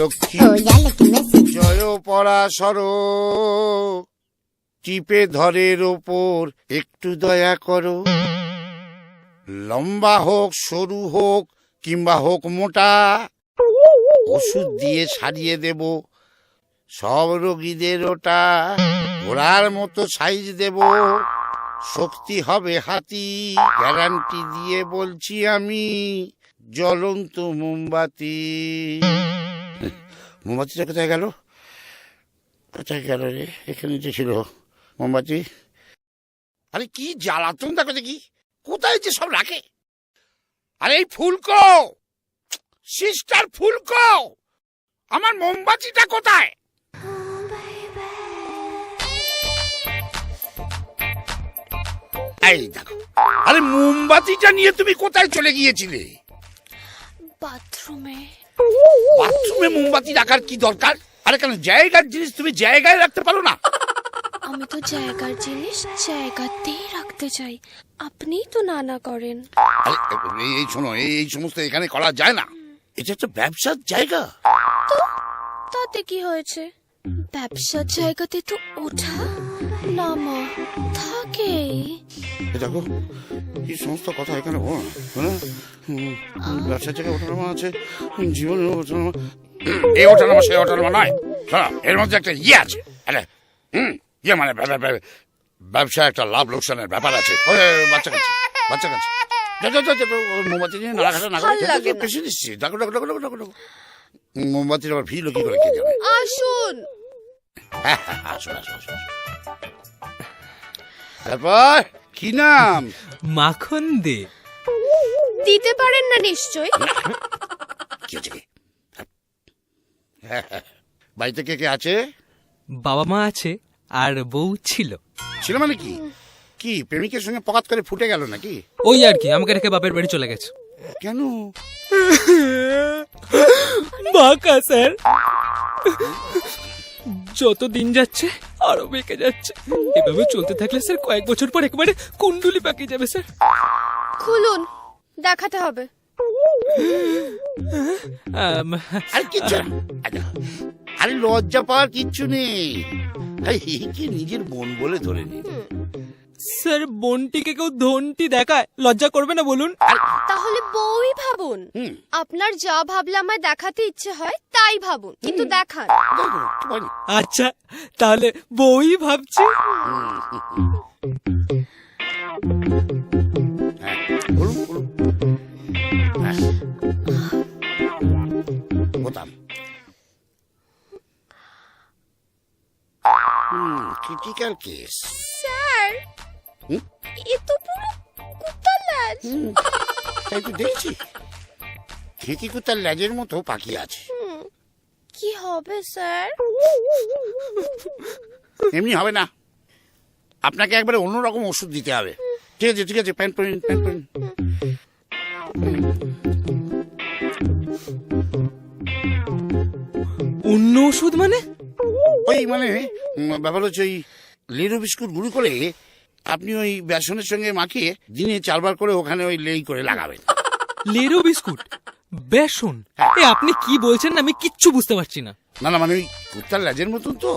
লক্ষ্মী জয় পরাশর, টিপে ধরের ওপর একটু দয়া করো। লম্বা হোক সরু হোক কিংবা হোক মোটা, ওষুধ দিয়ে সারিয়ে দেব সব রোগীদের ওটা। ঘোড়ার মতো সাইজ দেব, শক্তি হবে হাতি, গ্যারান্টি দিয়ে বলছি আমি জ্বলন্ত মোমবাতি। মোমবাতিটা কোথায় গেল? কোথায় গেল রে? এখানে যে ছিল মোমবাতি। আরে কি জ্বালাতন দেখো দেখি, কোথায় যে সব রাখে। আরে এই ফুলকো, সিস্টার ফুলকো, আমার মোমবাতিটা কোথায়? এই দেখো, আরে মোমবাতিটা নিয়ে তুমি কোথায় চলে গিয়েছিলে? বাথরুমে। বাথরুমে মোমবাতি রাখার কি দরকার? আরে কেন, জায়গার জিনিস তুমি জায়গায় রাখতে পারো না? আমি তো জায়গার জিনিস জায়গাতেই রাখতে চাই, আপনিই তো না করেন। এই শোনো, এই সমস্ত এখানে করা যায় না, এটা একটা ব্যবসার জায়গা। তো তাতে কি হয়েছে? ব্যবসার জায়গাতে তো ওঠা নামা থাকেই। দেখো এই সমস্ত কথা এখানে বলো না। ব্যবসার জায়গায় ওঠানামা আছে, জীবনে ওঠানামা, এই ওঠানামা সেই ওঠানামা নয়। এর মধ্যে একটা ইয়ে আছে, ইয়ে মানে ব্যবসা একটা লাভ লোকসানের ব্যাপার আছে। বাচ্চা কাছে বাচ্চা কাছে মোমবাতি নিয়ে নাড়াঘাটা না করে বেশি দিচ্ছি। ডাকো ডাকো ডাকো ডাকো ডাকো। মোমবাতির আবার ভিড় কি করে কে যাবে? আসুন। আসুন আসুন আসুন। তারপর কি নাম? মাখন দে। দিতে পারেন না নিশ্চয়? কি হচ্ছে কি? বাড়িতে কে কে আছে? বাবা মা আছে আর বউ ছিল। ছিল মানে কি? কি প্রেমিকের সঙ্গে পকাত করে ফুটে গেল নাকি? ওই আর কি, আমাকে রেখে বাপের বাড়ি চলে গেছে। কেন? বাঁকা স্যার, যত দিন যাচ্ছে আরো বেঁকে যাচ্ছে। এভাবে চলতে থাকলে স্যার কয়েক বছর পর একেবারে কুণ্ডুলি পাকিয়ে যাবে স্যার। খুলুন, দেখাতে হবে। আর কিচ্ছু না। আরে লজ্জা পাওয়ার কিচ্ছু নেই, কি নিজের বোন বলে ধরে নি। স্যার বোনটিকে কেউ ধনটি দেখায়, লজ্জা করবে না বলুন? তাহলে বউই ভাবুন। আপনার যা ভাবলে আমায় দেখাতে ইচ্ছে হয় তাই ভাবুন, কিন্তু দেখান। আচ্ছা তাহলে বউই ভাবছি। ক্রিটিক্যাল কেস স্যার, এ তো পুরো কুত্তার ল্যাজ। তাই তো দেখছি, খেকি কুত্তার ল্যাজের মতো পাখি আছে। কি হবে স্যার? এমনি হবে না, আপনাকে একবারে অন্যরকম ওষুধ দিতে হবে। ঠিক আছে ঠিক আছে, প্যান্ট পরিন প্যান্ট পরিন। অন্য ওষুধ মানে? ওই মানে ব্যাপার হচ্ছে, ওই লেরো বিস্কুট গুঁড়ো করে আপনি ওই বেসনের সঙ্গে মাখিয়ে দিনে 4 বার করে ওখানে ওই লেই করে লাগাবেন। লেরো বিস্কুট, বেসন? এ আপনি কি বলছেন আমি কিচ্ছু বুঝতে পারছি না। না না, মানে ওই কুত্তার ল্যাজের মতন তো,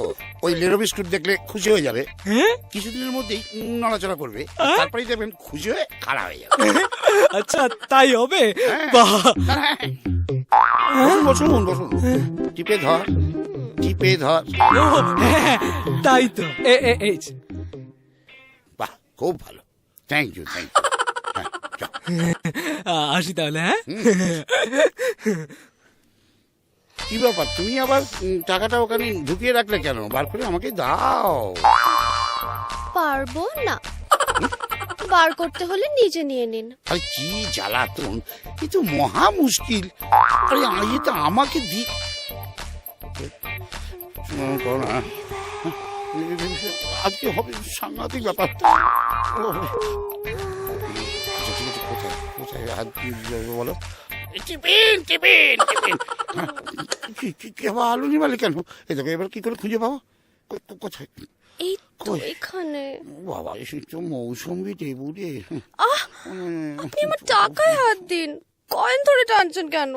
ওই লেরো বিস্কুট দেখলে খুশি হয়ে যাবে, হ্যাঁ কিছুদিনের মধ্যেই নড়াচড়া করবে, তারপরেই দেখবেন খুশি হয়ে খারাপ হয়ে যাবে। আচ্ছা তাই হবে? বাহ, বসুন বসুন বসুন, টিপে ধর টিপে ধর। তাই তো। এই বাহ, খুব ভালো, থ্যাংক ইউ থ্যাংক ইউ। আসি তাহলে। হ্যাঁ, কি ব্যাপার, তুমি আবার টাকাটা ওখানে ঢুকিয়ে রাখলে কেন? বার করে আমাকে দাও। পারবো না, বার করতে হলে নিজে নিয়ে নিন। আরে কি জ্বালাতন, এ তো মহা মুশকিল। আরে এটা আমাকে দি আজকে হবে সাংঘাতিক ব্যাপার। ঠিক আছে, কোথায় কোথায় হাত বলো। টিফিন টিফিন টিফিন, আলু নিবালে কেন? এই দেখো, এবার কি করে খুঁজে পাবো? কোথায়? এই তো এখানে। বাবা, এসে তো মৌসুমি টেবুলে। আপনি আমার টাকায় হাত দিন, কয়েন ধরে টানছেন কেন?